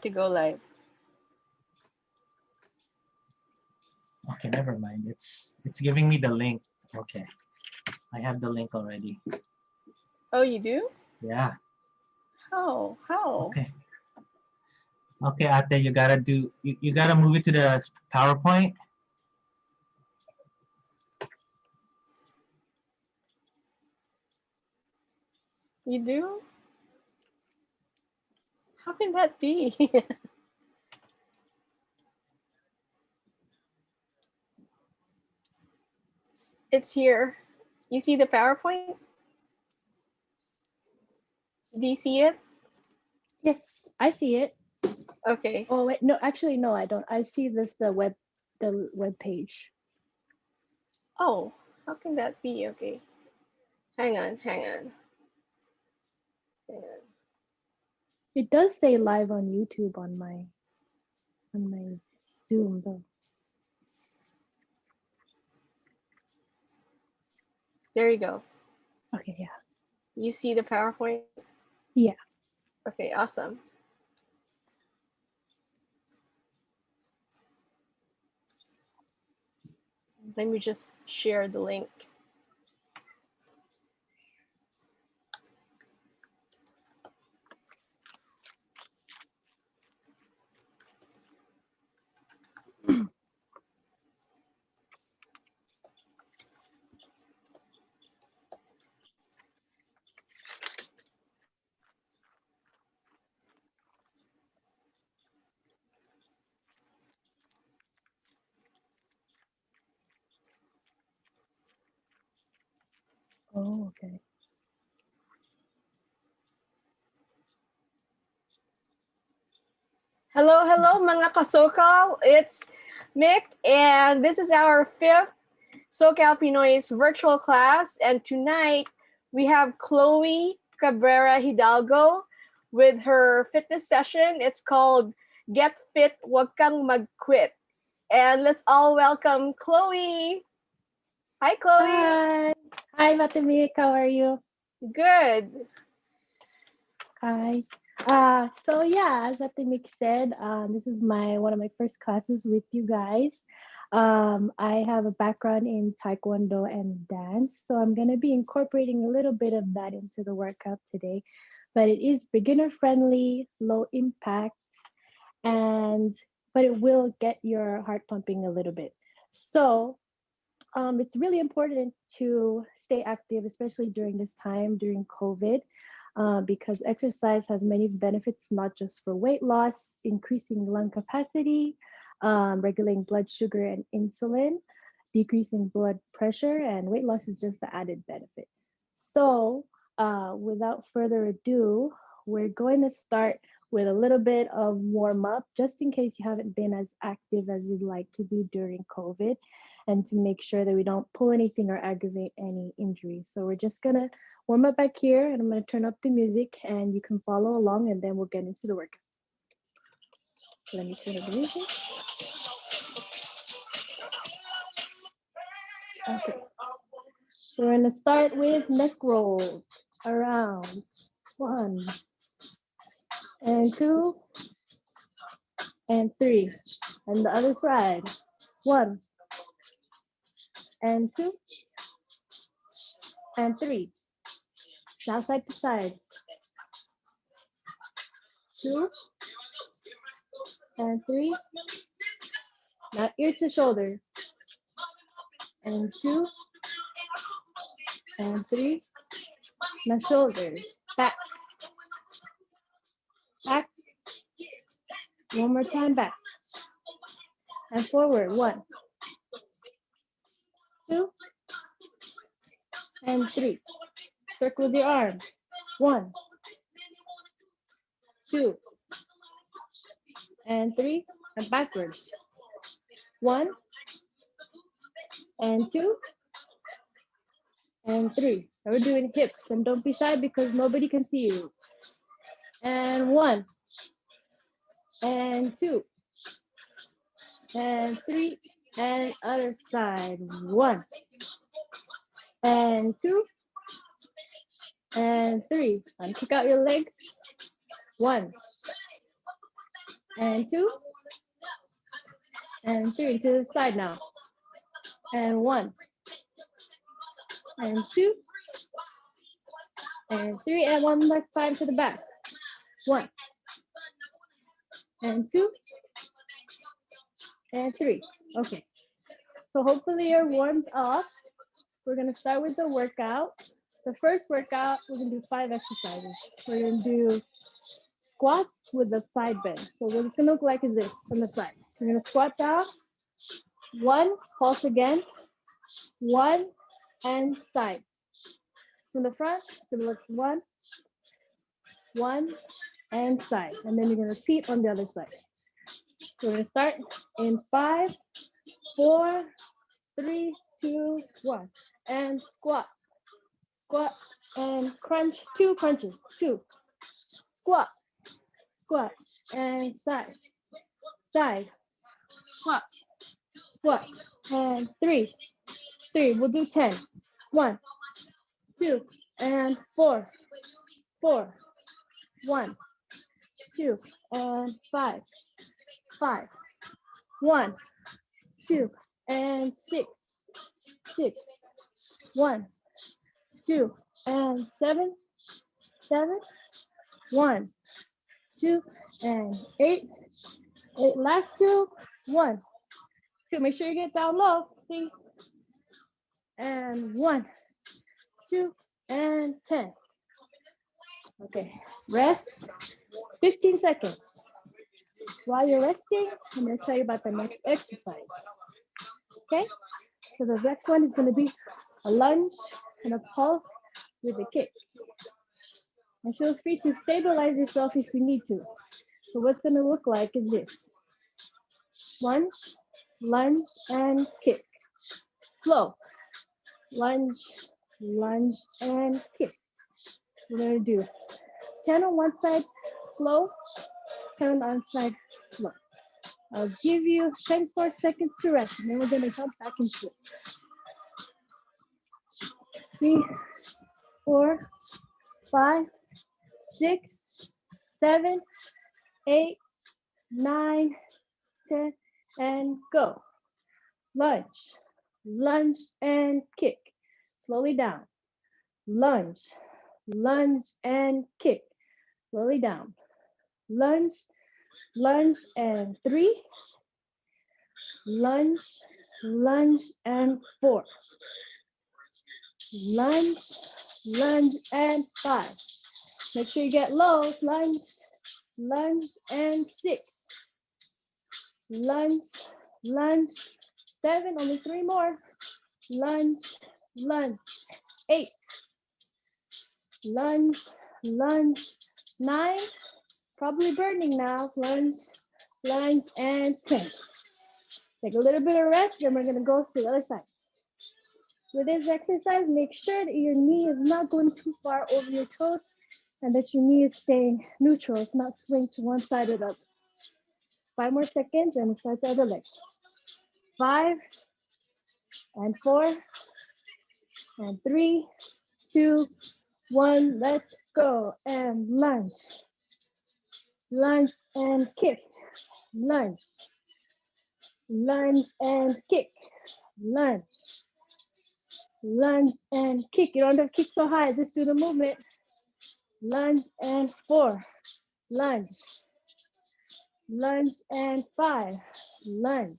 to go live. Okay, never mind. It's giving me the link. Okay, I have the link already. Oh, you do? Yeah. How? Okay. Okay, Ate, you gotta do. You gotta move it to the PowerPoint. You do? How can that be? It's here. You see the PowerPoint? Do you see it? Yes, I see it. Okay. Oh wait, no, actually no, I don't. I see this the web page. Oh, how can that be? Okay. Hang on. It does say live on YouTube on my Zoom though. There you go. Okay, yeah. You see the PowerPoint? Yeah. Okay, awesome. Let me just share the link. Oh, okay. Hello, mga kasokal. It's Mick, and this is our 5th SoCal Pinoy's virtual class. And tonight, we have Chloe Cabrera Hidalgo with her fitness session. It's called Get Fit, Huwag Kang Mag-Quit. And let's all welcome Chloe. Hi, Chloe. Hi, Matemik. How are you? Good. Hi. So yeah, as Matemik said, this is one of my first classes with you guys. I have a background in Taekwondo and dance, so I'm gonna be incorporating a little bit of that into the workout today. But it is beginner friendly, low impact, but it will get your heart pumping a little bit. So it's really important to stay active, especially during this time, during COVID, because exercise has many benefits, not just for weight loss, increasing lung capacity, regulating blood sugar and insulin, decreasing blood pressure, and weight loss is just the added benefit. So without further ado, we're going to start with a little bit of warm up, just in case you haven't been as active as you'd like to be during COVID, and to make sure that we don't pull anything or aggravate any injuries. So we're just gonna warm up back here, and I'm gonna turn up the music, and you can follow along, and then we'll get into the workout. Let me turn up the music. Okay. So we're gonna start with neck rolls around 1 and 2 and 3, and the other side 1 and 2 and 3. Now side to side. 2 and 3. Now ear to shoulder. And 2 and 3. Now shoulders. Back. Back. One more time, back. And forward. 1, 2 and 3. Circle with your arms. 1, 2 and 3, and backwards. 1 and 2 and 3. Now we're doing hips, and don't be shy because nobody can see you. And 1 and 2 and 3, and other side. 1 and 2 and 3. And kick out your leg. 1 and 2, and 3, to the side now, and 1, and 2, and 3, and one more time to the back, 1, and 2, and 3. Okay, so hopefully you're warmed up. We're gonna start with the workout. The first workout, we're gonna do 5 exercises. We're gonna do squats with the side bend. So what it's gonna look like is this from the side. We're gonna squat down, 1, pulse again, 1, and side. From the front, it's gonna look 1, 1, and side. And then you're gonna repeat on the other side. So we're gonna start in 5, 4, 3, 2, 1. And squat, squat, and crunch, 2 crunches, 2. Squat, squat, and side, side, squat, squat, and 3, 3. We'll do 10. 1, 2, and 4, 4, 1, 2, and 5, 5, 1, 2, and 6, 6, 1, 2, and 7, 7, 1, 2, and 8, 8. Last 2, 1, 2. Make sure you get down low. 3, and 1, 2, and 10. Okay, rest 15 seconds. While you're resting, I'm going to tell you about the next exercise. Okay, so the next one is going to be a lunge and a pulse with a kick. And feel free to stabilize yourself if you need to. So what's going to look like is this: lunge, lunge, and kick. Slow. Lunge, lunge, and kick. We're going to do 10 on one side, slow, 10 on the other side, slow. I'll give you 10 more seconds to rest, and then we're going to jump back into it. 3, 4, 5, 6, 7, 8, 9, 10, and go. Lunge, lunge, and kick. Slowly down. Lunge, lunge, and kick. Slowly down. Lunge, lunge, and 3. Lunge, lunge, and 4. Lunge, lunge, and 5. Make sure you get low. Lunge, lunge, and 6. Lunge, lunge, 7. Only 3 more. Lunge, lunge, 8. Lunge, lunge, 9. Probably burning now. Lunge, lunge, and 10. Take a little bit of rest, then we're gonna go to the other side. With this exercise, make sure that your knee is not going too far over your toes and that your knee is staying neutral. It's not swing to one side or the other. 5 more seconds and we'll start the other leg. 5, and 4, and 3, 2, 1, let's go. And lunge, lunge, and kick. Lunge, lunge, and kick. Lunge, lunge, and kick. You don't have to kick so high, just do the movement. Lunge, and 4, lunge, lunge, and 5, lunge,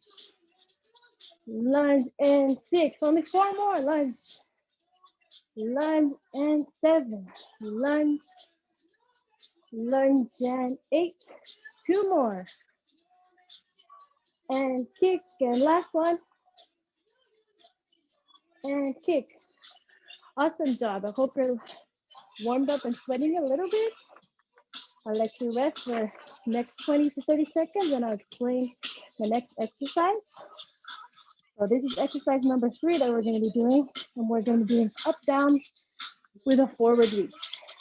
lunge, and 6. Only 4 more. Lunge, lunge, and 7, lunge, lunge, and 8. 2 more. And kick, and last one. And kick. Awesome job. I hope you're warmed up and sweating a little bit. I'll let you rest for next 20 to 30 seconds and I'll explain the next exercise. So this is exercise number 3 that we're going to be doing, and we're going to be doing up, down with a forward reach.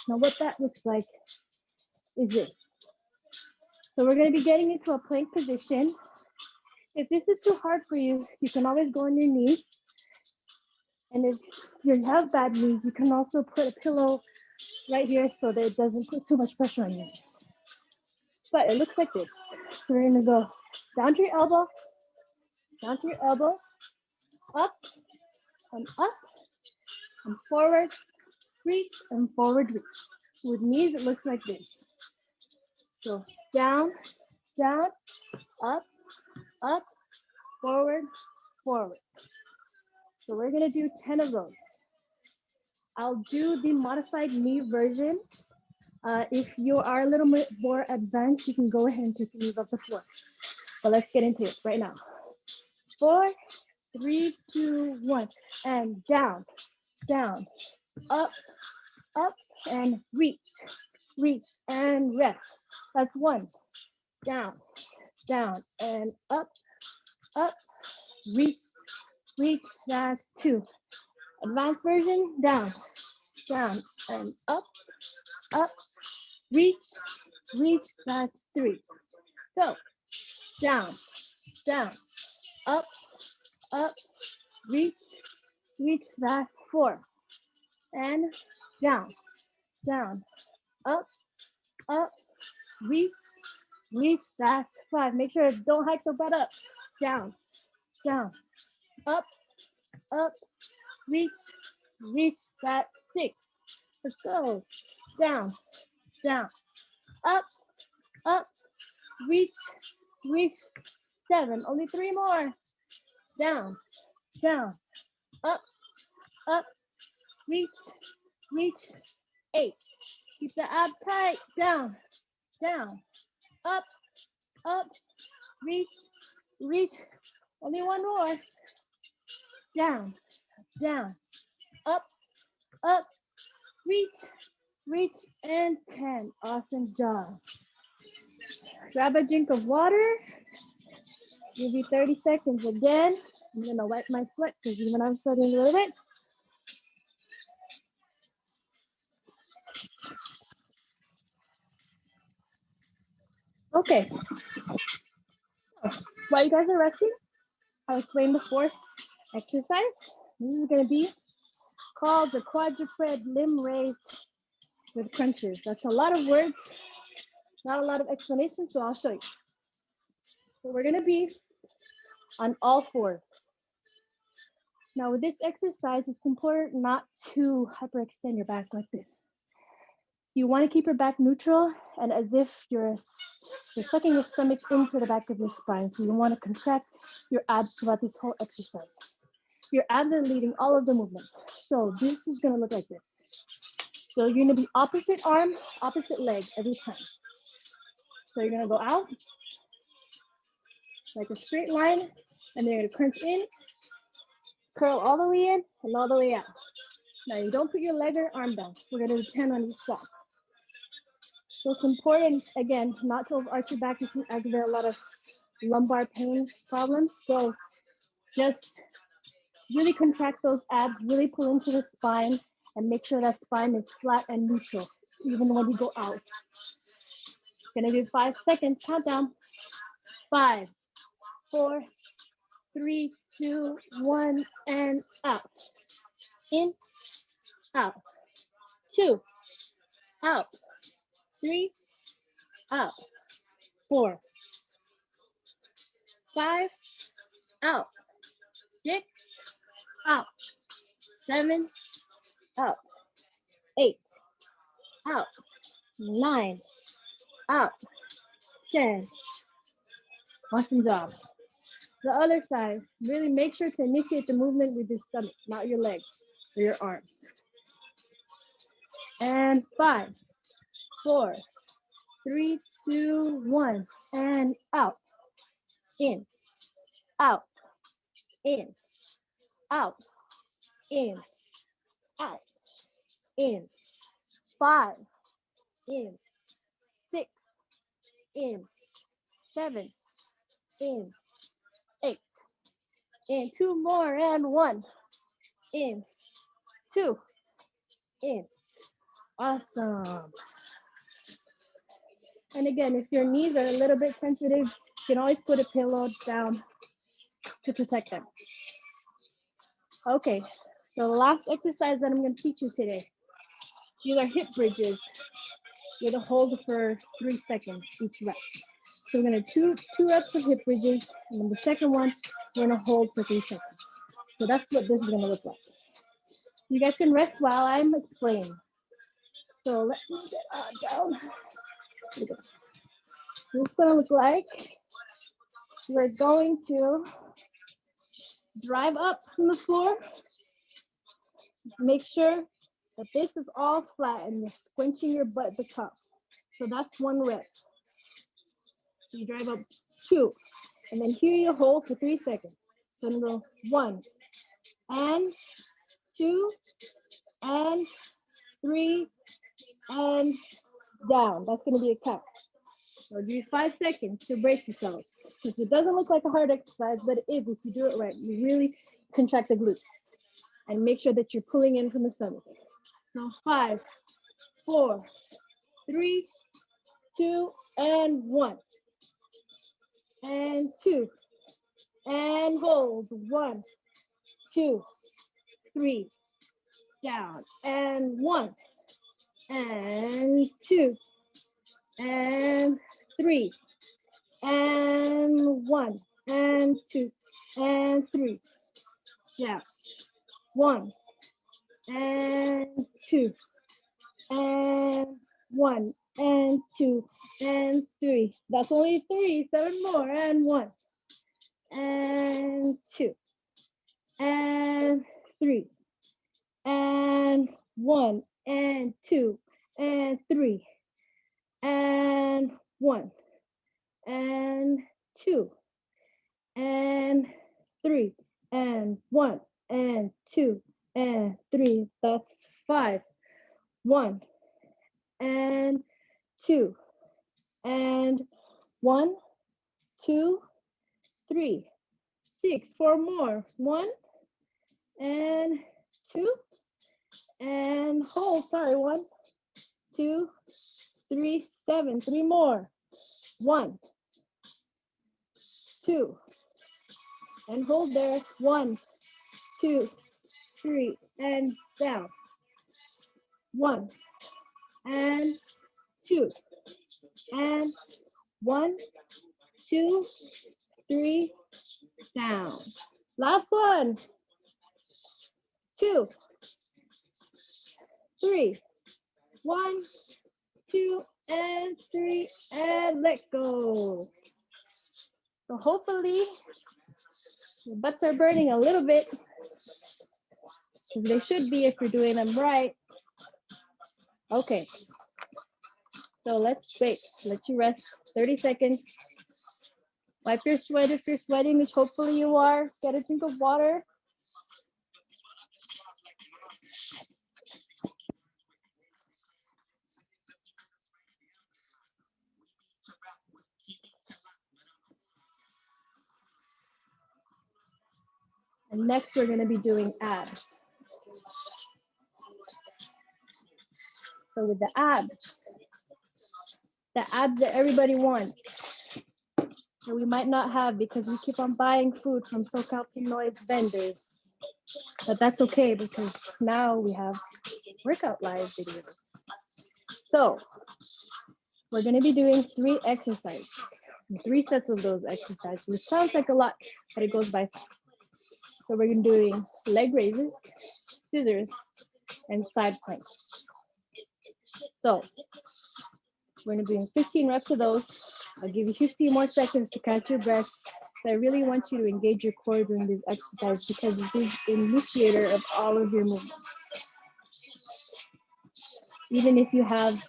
Now what that looks like is this. So we're going to be getting into a plank position. If this is too hard for you, you can always go on your knees. And if you have bad knees, you can also put a pillow right here so that it doesn't put too much pressure on you. But it looks like this. So we're gonna go down to your elbow, up and forward, reach and forward reach. With knees, it looks like this. So down, down, up, forward, forward. So we're gonna do 10 of those. I'll do the modified knee version. If you are a little bit more advanced, you can go ahead and take the knees off the floor. But let's get into it right now. 4, 3, 2, 1, and down, down, up, and reach, and rest. That's 1. Down, down, and up, reach, that's 2. Advanced version, down, down, and up, reach, that's 3. Go, down, down, up, reach, that's 4. And down, down, up, reach, that's 5. Make sure don't hike the butt up. Down, down, up, reach, that's 6. Let's go. Down, down, up, reach, 7. Only 3 more. Down, down, up, reach, 8. Keep the abs tight. Down, down, up, reach, only 1 more. Down, down, up, reach, and 10. Awesome job. Grab a drink of water. Give you 30 seconds again. I'm gonna wipe my sweat because even I'm sweating a little bit. Okay. So, while you guys are resting, I'll explain the 4th exercise. This is gonna be called the quadruped limb raise with crunches. That's a lot of words, not a lot of explanation, so I'll show you. So we're gonna be on all 4s. Now with this exercise, it's important not to hyperextend your back like this. You want to keep your back neutral and as if you're sucking your stomach into the back of your spine. So you want to contract your abs throughout this whole exercise. Your abs are leading all of the movements. So this is going to look like this. So you're going to be opposite arm, opposite leg every time. So you're going to go out like a straight line, and then you're going to crunch in, curl all the way in, and all the way out. Now you don't put your leg or arm down. We're going to do 10 on each side. So it's important, again, not to arch your back. You can aggravate a lot of lumbar pain problems. So just really contract those abs, really pull into the spine, and make sure that spine is flat and neutral, even when you go out. Gonna do 5 seconds, countdown. 5, 4, 3, 2, 1, and out. In, out. 2, out. 3, out. 4, 5, out. 6, out. 7, out. 8, out. 9, out. 10. Awesome job. The other side, really make sure to initiate the movement with your stomach, not your legs or your arms. And 5, 4, 3, 2, 1, and out. In, out, in, out, in, out, in. 5, in, 6, in, 7, in, 8, in. 2 more, and 1, in, 2, in. Awesome. And again, if your knees are a little bit sensitive, you can always put a pillow down to protect them. Okay, so the last exercise that I'm going to teach you today, these are hip bridges. You're going to hold for 3 seconds each rep. So we're gonna do two reps of hip bridges, and then the second one, we're gonna hold for 3 seconds. So that's what this is gonna look like. You guys can rest while I'm explaining. So let me get down. Here we go. This is gonna look like we're going to drive up from the floor. Make sure that this is all flat and you're squinching your butt at the top. So that's 1 rep. So you drive up 2, and then here you hold for 3 seconds. So I'm gonna go 1, and 2, and 3, and down. That's gonna be a count. So give you 5 seconds to brace yourself. Because it doesn't look like a hard exercise, but it is if you do it right. You really contract the glutes. And make sure that you're pulling in from the stomach. So 5, 4, 3, 2, and 1. And 2. And hold. 1, 2, 3. Down. And 1. And 2. And 3. And 1. And 2. And 3. Down. 1. And 2. And 1. And 2. And 3. That's only 3. 7 more. And 1. And 2. And 3. And 1. And 2. And 3. And 1. And 2. And 3. And 1. And 2. And 3. That's 5. 1. And 2. And 1, 2, 3, 6. 4 more. 1 and 2. And hold. Sorry. 1, 2, 3, 7. 3 more. 1, 2. And hold there. 1, 2, 3. And down. 1 and 2. And 1, 2, 3. Down. Last one. 2, 3. 1, 2, and 3. And let go. So hopefully your butts are burning a little bit. They should be if you're doing them right. Okay. So let's wait. Let you rest 30 seconds. Wipe your sweat if you're sweating, which hopefully you are. Get a drink of water. And next we're going to be doing abs. So with the abs that everybody wants, that we might not have because we keep on buying food from SoCal Pinoy vendors. But that's okay because now we have workout live videos. So we're going to be doing 3 exercises, 3 sets of those exercises, which sounds like a lot, but it goes by fast. So we're going to be doing leg raises, scissors, and side planks. So we're going to be doing 15 reps of those. I'll give you 15 more seconds to catch your breath. So I really want you to engage your core during this exercise because it is the initiator of all of your movements. Even if you have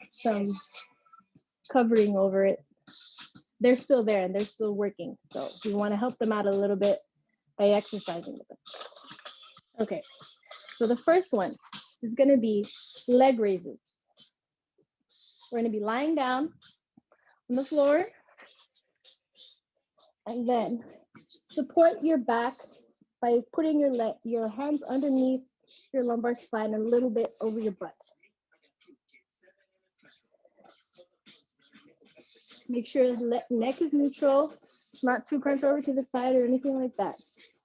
some covering over it, they're still there and they're still working. So we want to help them out a little bit by exercising with them. Okay, so the first one is going to be leg raises. We're going to be lying down on the floor and then support your back by putting your hands underneath your lumbar spine a little bit over your butt. Make sure the neck is neutral, not too crunched over to the side or anything like that.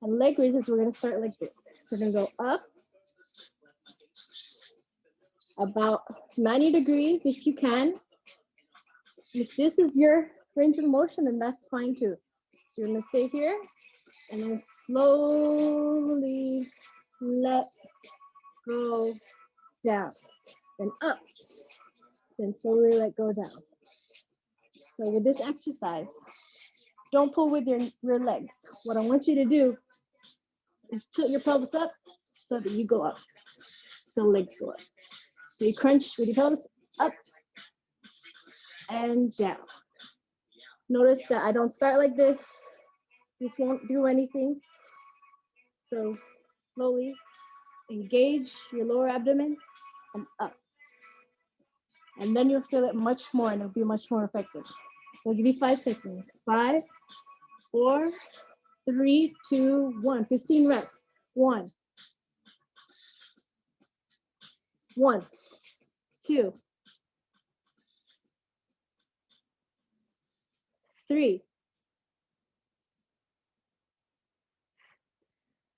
And leg raises, we're going to start like this. We're going to go up about 90 degrees if you can. If this is your range of motion, then that's fine too. You're gonna stay here and then slowly let go down, then up, then slowly let go down. So with this exercise, don't pull with your legs. What I want you to do is tilt your pelvis up so that you go up. So legs go up. So you crunch with your pelvis up and down. Notice that I don't start like this. This won't do anything. So slowly engage your lower abdomen and up. And then you'll feel it much more and it'll be much more effective. So I'll give you 5 seconds. 5, 4, 3, 2, 1. 15 reps. 1, 1, 2, 3,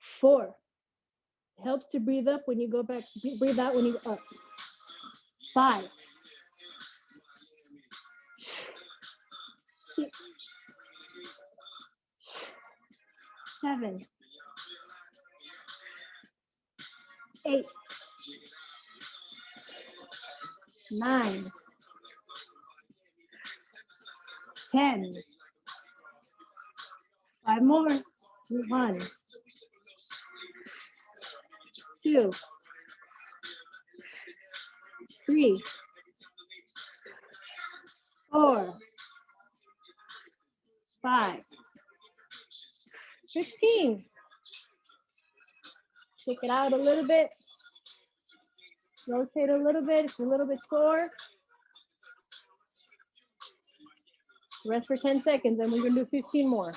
4. It helps to breathe up when you go back. Breathe out when you go up. 5, 6, 7, 8, 9, 10. 5 more. 1, 2, 3, 4, 5, 15. Take it out a little bit. Rotate a little bit. It's a little bit sore. Rest for 10 seconds, and we're gonna do 15 more.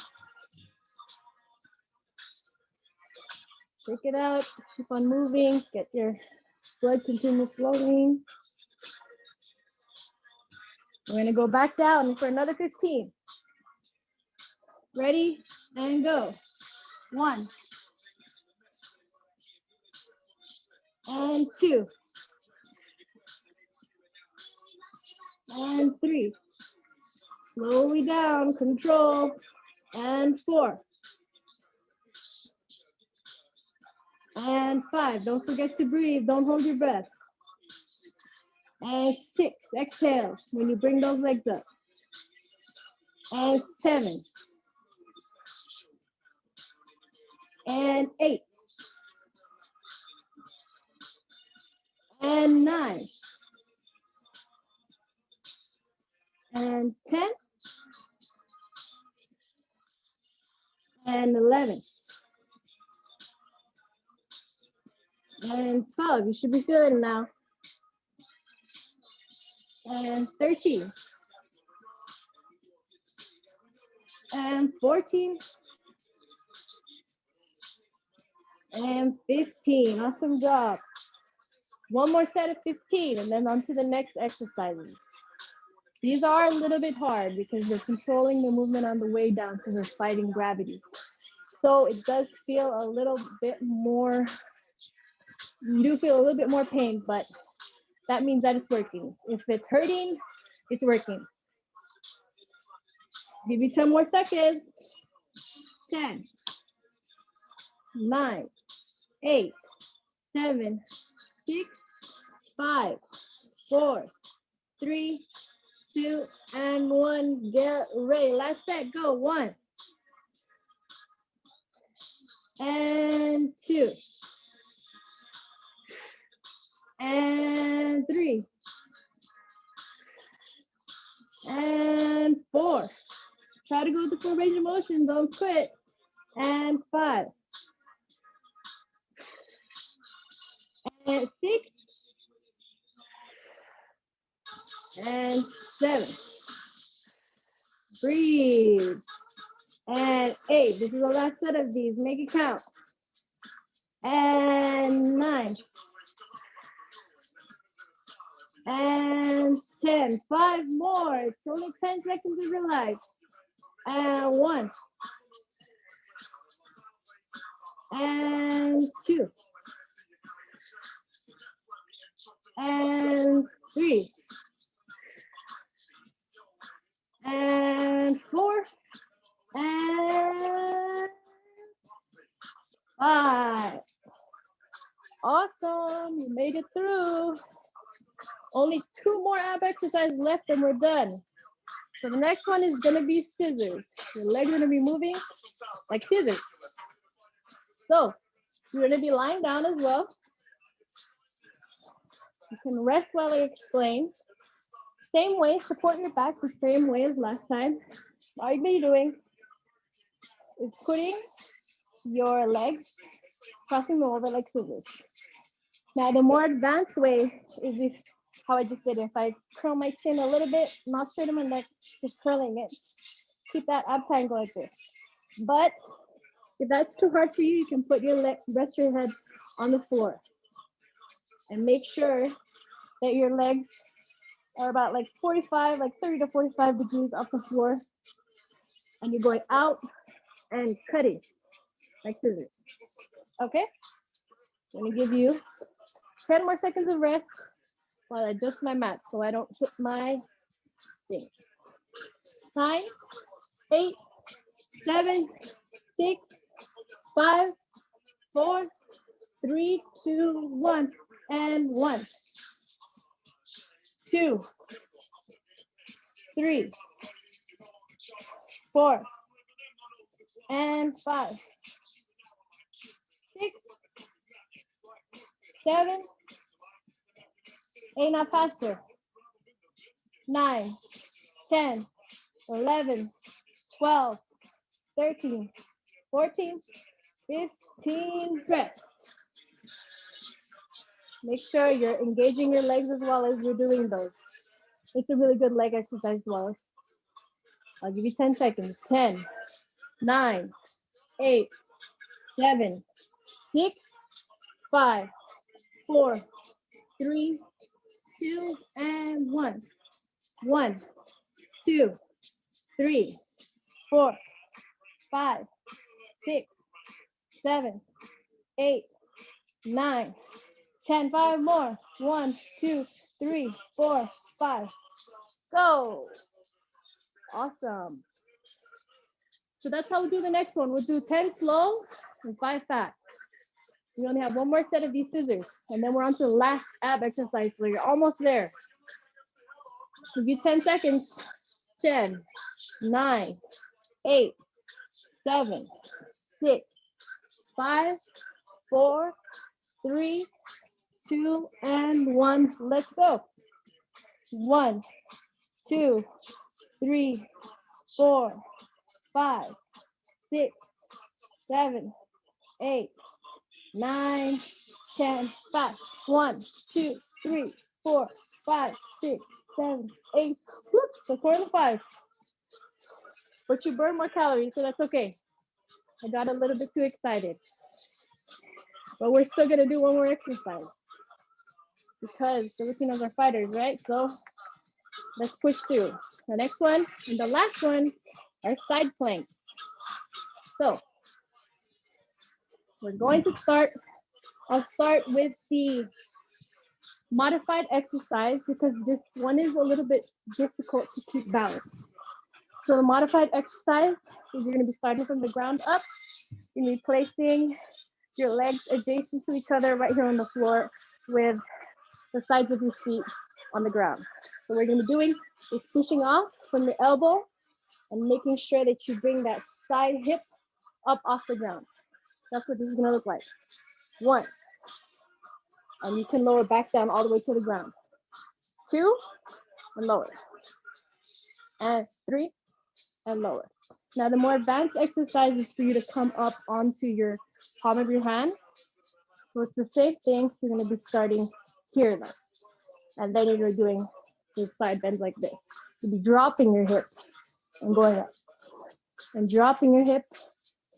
Shake it out. Keep on moving. Get your blood continue flowing. We're gonna go back down for another 15. Ready and go. 1 and 2 and 3. Slowly down, control, and 4 and 5. Don't forget to breathe. Don't hold your breath. And 6. Exhale when you bring those legs up. And 7 and 8 and 9 and 10 and 11 and 12. You should be feeling it now. And 13 and 14 and 15. Awesome job. One more set of 15 and then on to the next exercises. These are a little bit hard because we're controlling the movement on the way down because we're fighting gravity. So it does feel a little bit more, you do feel a little bit more pain, but that means that it's working. If it's hurting, it's working. Give you 10 more seconds. 10, 9, 8, 7, 6, 5, 4, 3, 2, and 1. Get ready. Last set. Go. 1 and 2 and 3 and 4. Try to go with the full range of motion. Don't quit. And 5 and 6 and 7. Breathe. And 8. This is the last set of these. Make it count. And 9 and 10. 5 more. It's only 10 seconds of your life. And 1 and 2 and 3 Only 2 more ab exercises left and we're done. So the next one is gonna be scissors. Your legs are gonna be moving like scissors. So you're gonna be lying down as well. You can rest while I explain. Same way, support your back the same way as last time. All you're gonna be doing is putting your legs, crossing them over like scissors. Now the more advanced way is if, how I just did it. If I curl my chin a little bit, not straighten my neck, just curling it. Keep that ab triangle like this. But if that's too hard for you, you can put your leg, rest your head on the floor. And make sure that your legs are about like 45, like 30 to 45 degrees off the floor. And you're going out and cutting like scissors. Okay? I'm gonna give you 10 more seconds of rest while I adjust my mat so I don't hit my thing. 9, 8, 7, 6, 5, 4, 3, 2, 1, and 1, 2, 3, 4, and 5, 6, 7, 8, not faster. 9, 10, 11, 12, 13, 14, 15, rest. Make sure you're engaging your legs as well as you're doing those. It's a really good leg exercise as well. I'll give you 10 seconds. 10, 9, 8, 7, 6, 5, 4, 3, 2, and 1. 1, 2, 3, 4, 5, 6, 7, 8, 9, 10. 5 more. 1, 2, 3, 4, 5. Go. Awesome. So that's how we'll do the next one. We'll do 10 slow and 5 fast. We only have one more set of these scissors, and then we're on to the last ab exercise. So you're almost there. Give you 10 seconds. 10, 9, 8, 7, 6, 5, 4, 3, 2, and 1. Let's go. 1, 2, 3, 4, 5, 6, 7, 8, 9, 10. Fast. 1, 2, 3, 4, 5, 6, 7, 8. Whoops, so 4 and 5. But you burn more calories, so that's okay. I got a little bit too excited. But we're still gonna do one more exercise because Filipinos are fighters, right? So let's push through. The next one and the last one are side planks. So we're going to start. I'll start with the modified exercise because this one is a little bit difficult to keep balance. So the modified exercise is you're gonna be starting from the ground up. You're gonna be placing your legs adjacent to each other right here on the floor with the sides of your feet on the ground. So what you're gonna be doing is pushing off from the elbow and making sure that you bring that side hip up off the ground. That's what this is gonna look like. 1, and you can lower back down all the way to the ground. 2, and lower. And 3, and lower. Now the more advanced exercise is for you to come up onto your palm of your hand. So it's the same thing. You're gonna be starting here though. And then you're doing the side bends like this. You'll be dropping your hip and going up. And dropping your hip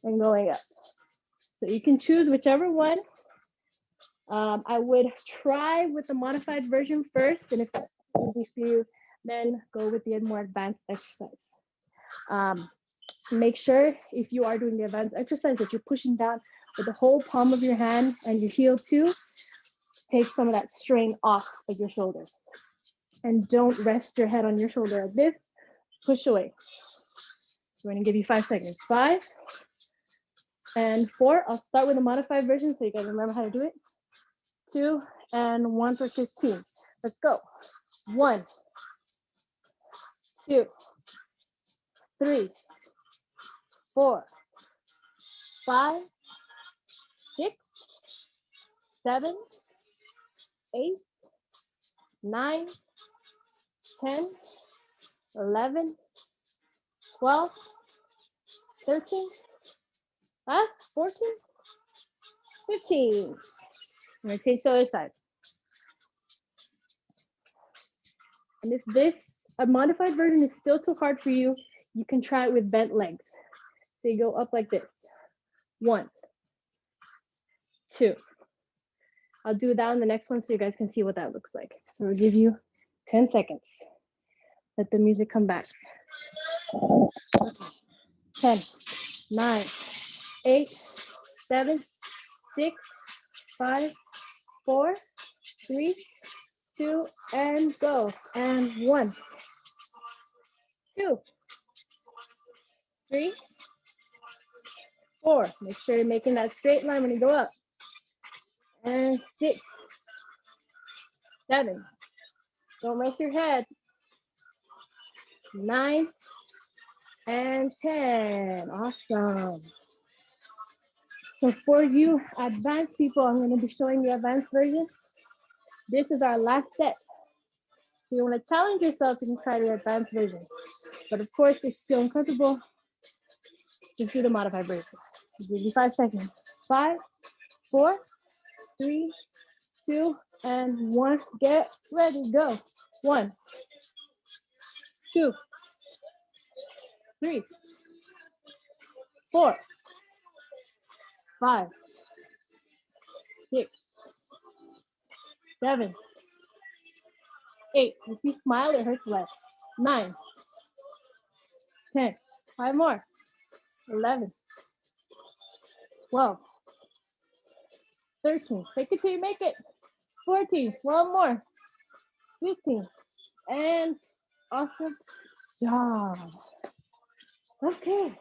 and going up. So you can choose whichever one. I would try with the modified version first, and if that's easy for you, then go with the more advanced exercise. Make sure if you are doing the advanced exercise that you're pushing down with the whole palm of your hand and your heel too. Take some of that strain off of your shoulders. And don't rest your head on your shoulder like this. Push away. So I'm gonna give you 5 seconds. 5 and 4. I'll start with a modified version so you guys remember how to do it. 2 and 1 for 15. Let's go. 1, 2, 3, 4, 5, 6, 7, 8, 9, 10, 11, 12, 13, 14, 15. I'm gonna change the other side. And if this, a modified version is still too hard for you, you can try it with bent legs. So you go up like this. 1, 2. I'll do that on the next one so you guys can see what that looks like. So we'll give you 10 seconds. Let the music come back. 10, 9, 8, 7, 6, 5, 4, 3, 2, and go. And 1, 2, 3, 4. Make sure you're making that straight line when you go up. And 6, 7. Don't rest your head. 9 and 10. Awesome. So for you advanced people, I'm going to be showing the advanced version. This is our last step. So you want to challenge yourself, you can try the advanced version. But of course, if you feel uncomfortable, just do the modified version. I'll give you 5 seconds. 5, 4, 3, 2, and 1. Get ready, go. 1, 2, 3, 4, 5, 6, 7, 8. If you smile, it hurts less. 9, 10. 5 more. 11, 12, 13. Take it till you make it. 14. 1 more. 15. And awesome job. Okay.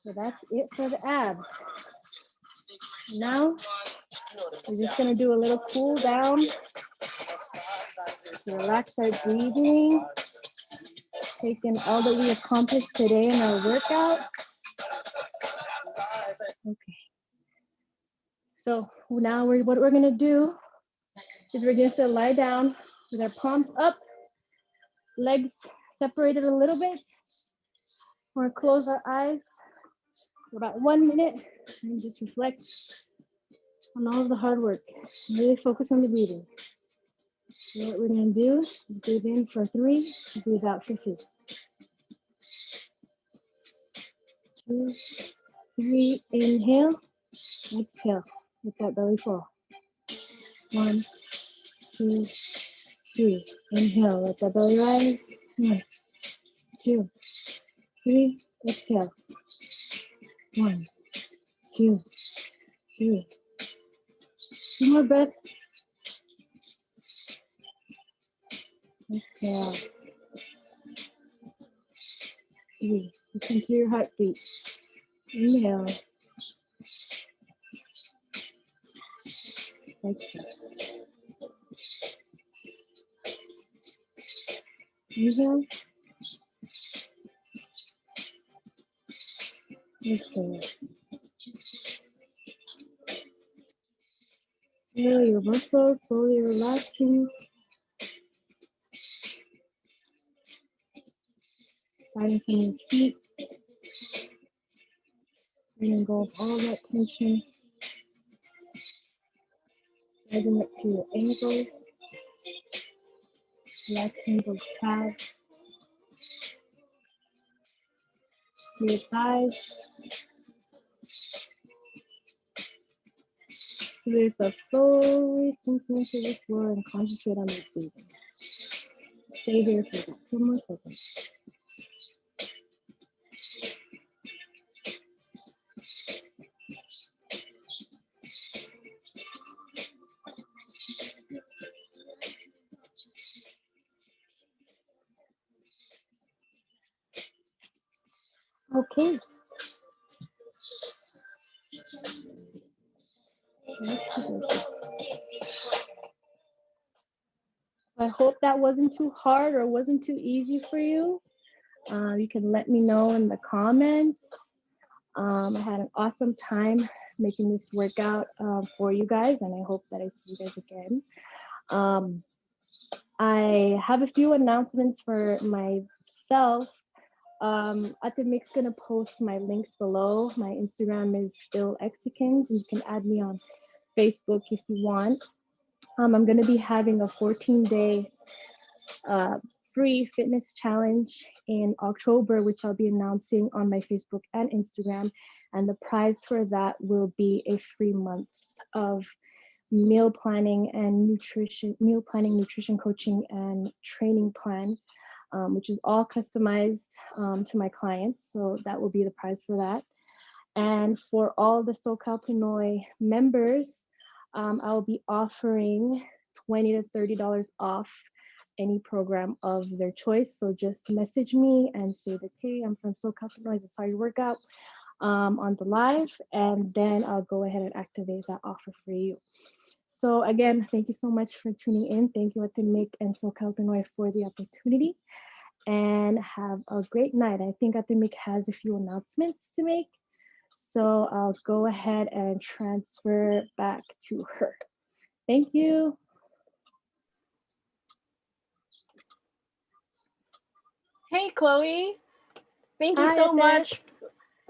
So that's it for the abs. Now we're just gonna do a little cool down. Relax our breathing. Taking all that we accomplished today in our workout. Okay. So now what we're gonna do is we're just gonna lie down with our palms up, legs separated a little bit. We're gonna close our eyes for about 1 minute and just reflect on all of the hard work. Really focus on the breathing. So what we're gonna do is breathe in for 3, breathe out for 2. 2, 3, inhale, exhale, let that belly fall. 1, 2, 3, inhale, let that belly rise. 1, 2, 3, exhale. 1, 2, 3. 2 more breaths. Exhale. 3. Listen to your heartbeat. Inhale. Exhale. Inhale. Exhale. Feel your muscles slowly relaxing. Starting from your feet. Letting go of all that tension. Rising up to your ankles. Relaxing those calves. To your thighs. Feel yourself slowly sinking into the floor and concentrate on your breathing. Stay here for about 2 more seconds. Okay. that wasn't too hard or wasn't too easy for you, you can let me know in the comments. I had an awesome time making this workout for you guys, and I hope that I see you guys again. I have a few announcements for myself. Ate Mick's gonna post my links below. My Instagram is still Exicans, and you can add me on Facebook if you want. I'm gonna be having a 14-day free fitness challenge in October, which I'll be announcing on my Facebook and Instagram. And the prize for that will be a free month of meal planning, nutrition coaching, and training plan, which is all customized to my clients. So that will be the prize for that. And for all the SoCal Pinoy members, I'll be offering $20 to $30 off any program of their choice. So just message me and say that, hey, I'm from SoCal Pinoy, I saw your workout on the live, and then I'll go ahead and activate that offer for you. So again, thank you so much for tuning in. Thank you, Ate Mick and SoCal Pinoy, for the opportunity, and have a great night. I think Ate Mick has a few announcements to make, so I'll go ahead and transfer back to her. Thank you. Hey, Chloe. Thank you Hi, so Ate. much.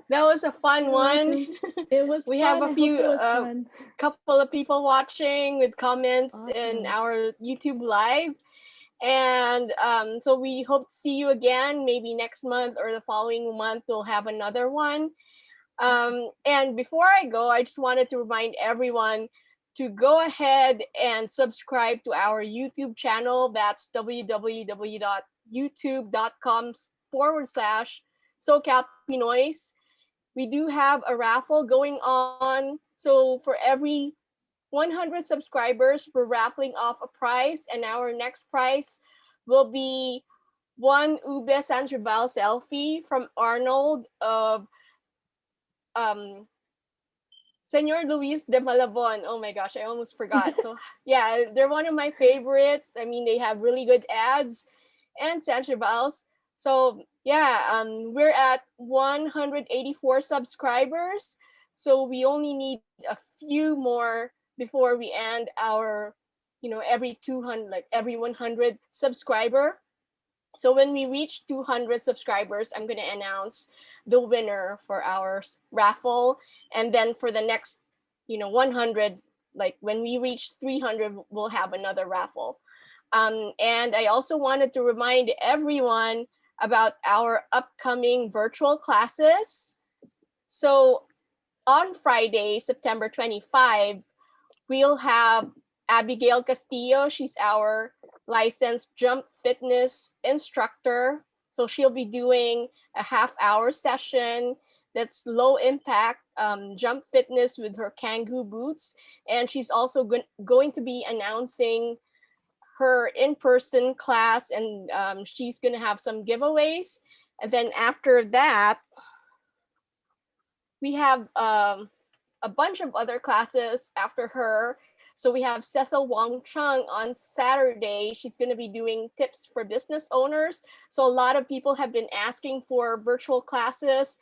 That was a fun one. It was We fun. have a I few hope it was fun. couple of people watching with comments in Awesome. our YouTube live. And so we hope to see you again, maybe next month or the following month. We'll have another one. And before I go, I just wanted to remind everyone to go ahead and subscribe to our YouTube channel. That's www.youtube.com/SoCal Pinoys. We do have a raffle going on. So for every 100 subscribers, we're raffling off a prize, and our next prize will be one Ube Santribal selfie from Arnold of Senor Luis de Malabon. Oh my gosh, I almost forgot. So yeah, they're one of my favorites. I mean, they have really good ads and Santribals. So yeah, we're at 184 subscribers. So we only need a few more before we end our, every 200, like every 100 subscriber. So when we reach 200 subscribers, I'm going to announce the winner for our raffle. And then for the next, 100, like when we reach 300, we'll have another raffle. And I also wanted to remind everyone about our upcoming virtual classes. So on Friday, September 25, we'll have Abigail Castillo. She's our licensed jump fitness instructor. So she'll be doing a half-hour session that's low impact jump fitness with her Kang boots. And she's also going to be announcing her in-person class, and she's going to have some giveaways. And then after that, we have a bunch of other classes after her. So we have Cecil Wong Chung on Saturday. She's going to be doing tips for business owners. So a lot of people have been asking for virtual classes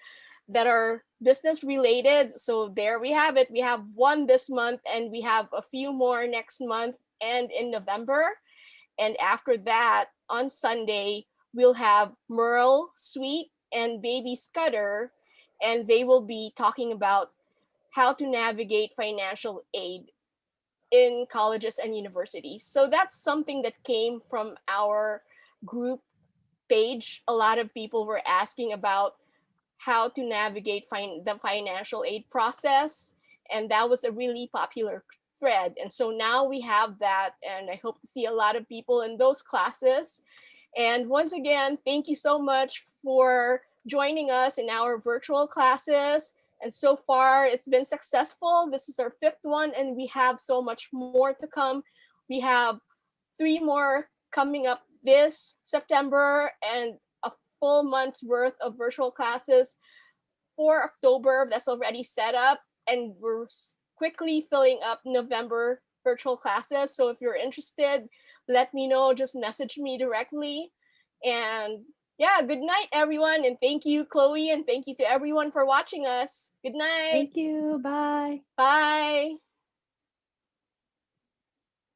that are business related. So there we have it. We have one this month, and we have a few more next month and in November. And after that, on Sunday, we'll have Merle Sweet and Baby Scudder, and they will be talking about how to navigate financial aid in colleges and universities. So that's something that came from our group page. A lot of people were asking about how to navigate the financial aid process, and that was a really popular thread. And so now we have that, and I hope to see a lot of people in those classes. And once again, thank you so much for joining us in our virtual classes. And so far, it's been successful. This is our 5th one, and we have so much more to come. We have 3 more coming up this September, and a full month's worth of virtual classes for October that's already set up. And we're quickly filling up November virtual classes. So if you're interested, let me know. Just message me directly. And yeah, good night, everyone. And thank you, Chloe, and thank you to everyone for watching us. Good night. Thank you. Bye. Bye.